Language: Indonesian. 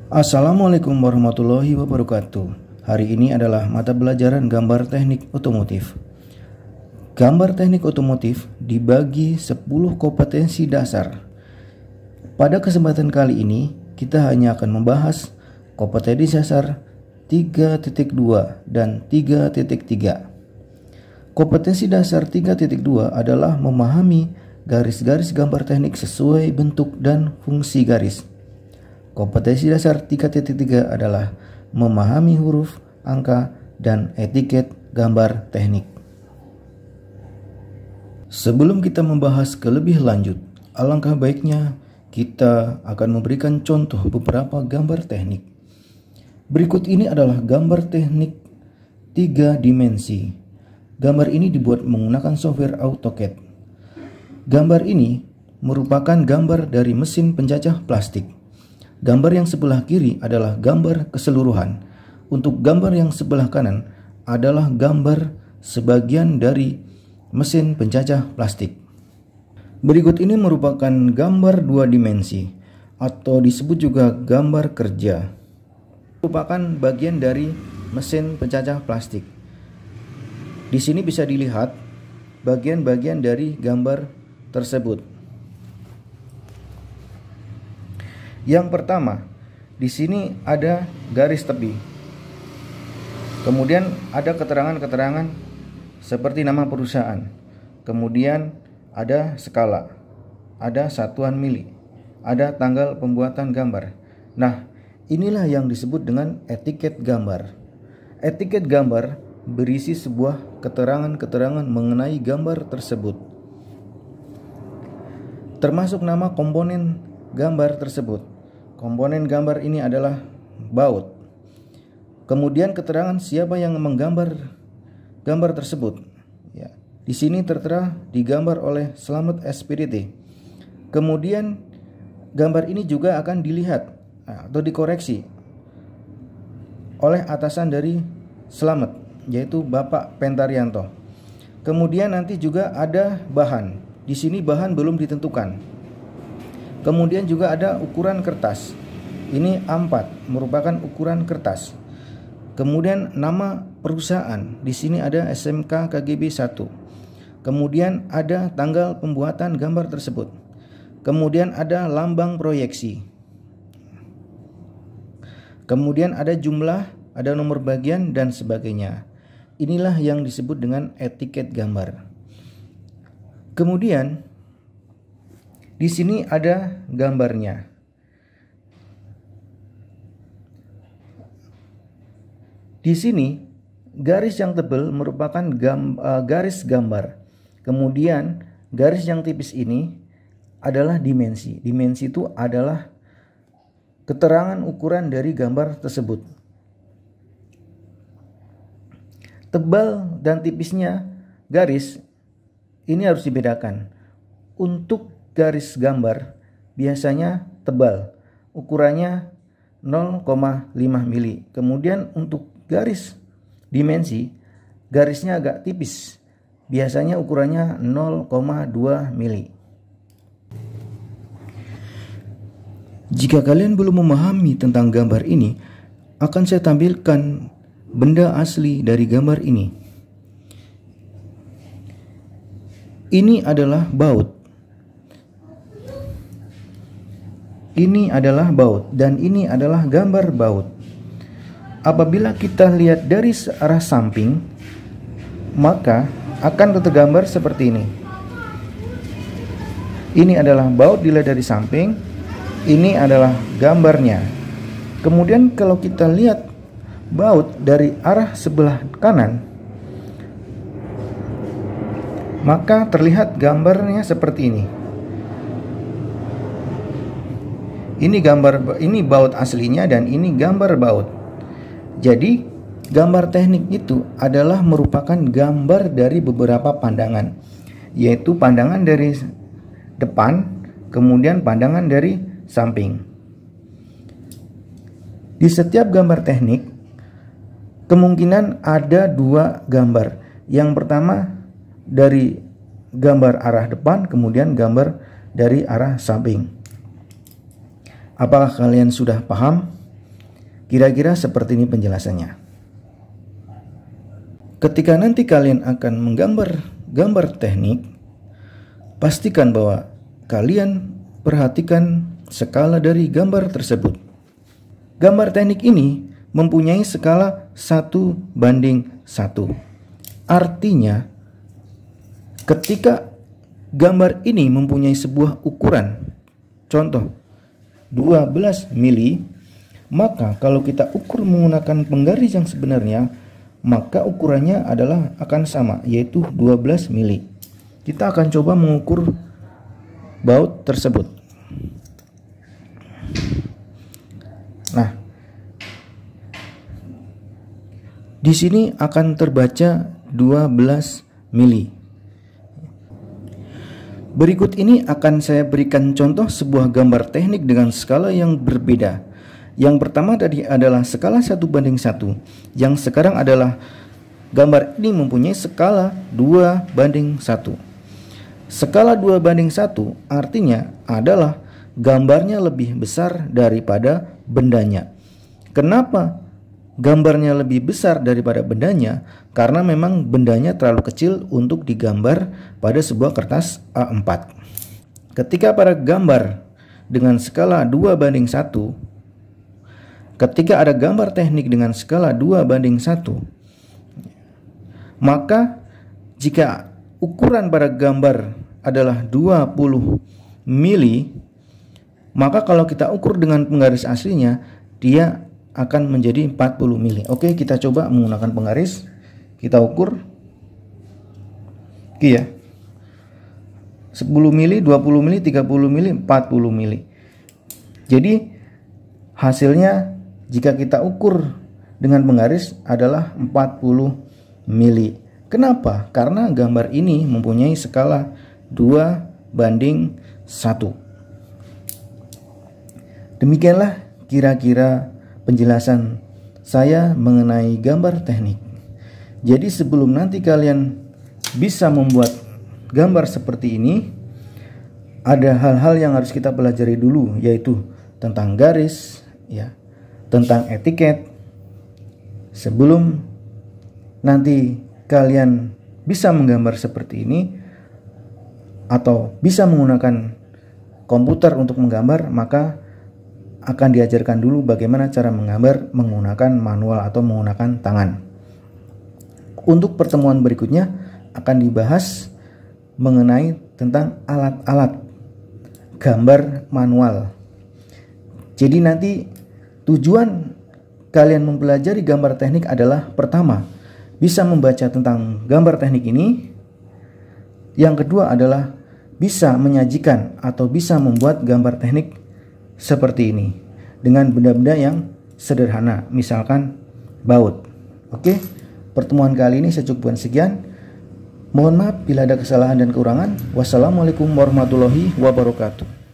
Assalamualaikum warahmatullahi wabarakatuh. Hari ini adalah mata pelajaran gambar teknik otomotif. Gambar teknik otomotif dibagi 10 kompetensi dasar. Pada kesempatan kali ini, kita hanya akan membahas kompetensi dasar 3.2 dan 3.3. Kompetensi dasar 3.2 adalah memahami garis-garis gambar teknik sesuai bentuk dan fungsi garis. Kompetensi dasar 3.3 adalah memahami huruf, angka, dan etiket gambar teknik. Sebelum kita membahas ke lebih lanjut, alangkah baiknya kita akan memberikan contoh beberapa gambar teknik. Berikut ini adalah gambar teknik 3 dimensi. Gambar ini dibuat menggunakan software AutoCAD. Gambar ini merupakan gambar dari mesin penjajah plastik. Gambar yang sebelah kiri adalah gambar keseluruhan. Untuk gambar yang sebelah kanan adalah gambar sebagian dari mesin penjajah plastik. Berikut ini merupakan gambar 2 dimensi atau disebut juga gambar kerja. Merupakan bagian dari mesin penjajah plastik. Di sini bisa dilihat bagian-bagian dari gambar tersebut. Yang pertama, di sini ada garis tepi. Kemudian ada keterangan-keterangan seperti nama perusahaan. Kemudian ada skala, ada satuan mili, ada tanggal pembuatan gambar. Nah, inilah yang disebut dengan etiket gambar. Etiket gambar berisi sebuah keterangan-keterangan mengenai gambar tersebut, termasuk nama komponen gambar tersebut. Komponen gambar ini adalah baut. Kemudian keterangan siapa yang menggambar gambar tersebut. Ya, di sini tertera digambar oleh Slamet SPDT. Kemudian gambar ini juga akan dilihat atau dikoreksi oleh atasan dari Slamet, yaitu Bapak Pentarianto. Kemudian nanti juga ada bahan. Di sini bahan belum ditentukan. Kemudian juga ada ukuran kertas. Ini A4, merupakan ukuran kertas. Kemudian nama perusahaan. Di sini ada SMK KGB 1. Kemudian ada tanggal pembuatan gambar tersebut. Kemudian ada lambang proyeksi. Kemudian ada jumlah, ada nomor bagian dan sebagainya. Inilah yang disebut dengan etiket gambar. Kemudian di sini ada gambarnya. Di sini garis yang tebal merupakan garis gambar. Kemudian garis yang tipis ini adalah dimensi. Dimensi itu adalah keterangan ukuran dari gambar tersebut. Tebal dan tipisnya garis ini harus dibedakan. Untuk garis gambar biasanya tebal, ukurannya 0,5 mili. Kemudian untuk garis dimensi, garisnya agak tipis, biasanya ukurannya 0,2 mili. Jika kalian belum memahami tentang gambar ini, akan saya tampilkan benda asli dari gambar ini. Ini adalah baut. Ini adalah baut dan ini adalah gambar baut. Apabila kita lihat dari arah samping, maka akan tergambar seperti ini. Ini adalah baut dilihat dari samping, ini adalah gambarnya. Kemudian kalau kita lihat baut dari arah sebelah kanan, maka terlihat gambarnya seperti ini. Ini baut aslinya dan ini gambar baut. Jadi gambar teknik itu adalah merupakan gambar dari beberapa pandangan, yaitu pandangan dari depan, kemudian pandangan dari samping. Di setiap gambar teknik kemungkinan ada 2 gambar. Yang pertama dari gambar arah depan, kemudian gambar dari arah samping. Apakah kalian sudah paham? Kira-kira seperti ini penjelasannya. Ketika nanti kalian akan menggambar gambar teknik, pastikan bahwa kalian perhatikan skala dari gambar tersebut. Gambar teknik ini mempunyai skala 1:1. Artinya, ketika gambar ini mempunyai sebuah ukuran, contoh 12 mili, maka kalau kita ukur menggunakan penggaris yang sebenarnya, maka ukurannya adalah akan sama, yaitu 12 mili. Kita akan coba mengukur baut tersebut. Nah, di sini akan terbaca 12 mili. Berikut ini akan saya berikan contoh sebuah gambar teknik dengan skala yang berbeda. Yang pertama tadi adalah skala 1:1, yang sekarang adalah gambar ini mempunyai skala 2:1. Skala 2:1 artinya adalah gambarnya lebih besar daripada bendanya. Kenapa gambarnya lebih besar daripada bendanya? Karena memang bendanya terlalu kecil untuk digambar pada sebuah kertas A4. Ketika pada gambar dengan skala 2:1, ketika ada gambar teknik dengan skala 2:1, maka jika ukuran pada gambar adalah 20 mili, maka kalau kita ukur dengan penggaris aslinya, dia akan menjadi 40 mili. Oke, kita coba menggunakan penggaris. Kita ukur. Oke ya. 10 mili, 20 mili, 30 mili, 40 mili. Jadi hasilnya jika kita ukur dengan penggaris adalah 40 mili. Kenapa? Karena gambar ini mempunyai skala 2:1. Demikianlah kira-kira penjelasan saya mengenai gambar teknik. Jadi sebelum nanti kalian bisa membuat gambar seperti ini, ada hal-hal yang harus kita pelajari dulu, yaitu tentang garis, ya, tentang etiket. Sebelum nanti kalian bisa menggambar seperti ini atau bisa menggunakan komputer untuk menggambar, maka akan diajarkan dulu bagaimana cara menggambar menggunakan manual atau menggunakan tangan. Untuk pertemuan berikutnya akan dibahas mengenai tentang alat-alat gambar manual. Jadi nanti tujuan kalian mempelajari gambar teknik adalah pertama, bisa membaca tentang gambar teknik ini. Yang kedua adalah bisa menyajikan atau bisa membuat gambar teknik seperti ini dengan benda-benda yang sederhana, misalkan baut. Oke, pertemuan kali ini saya cukupkan sekian. Mohon maaf bila ada kesalahan dan kekurangan. Wassalamualaikum warahmatullahi wabarakatuh.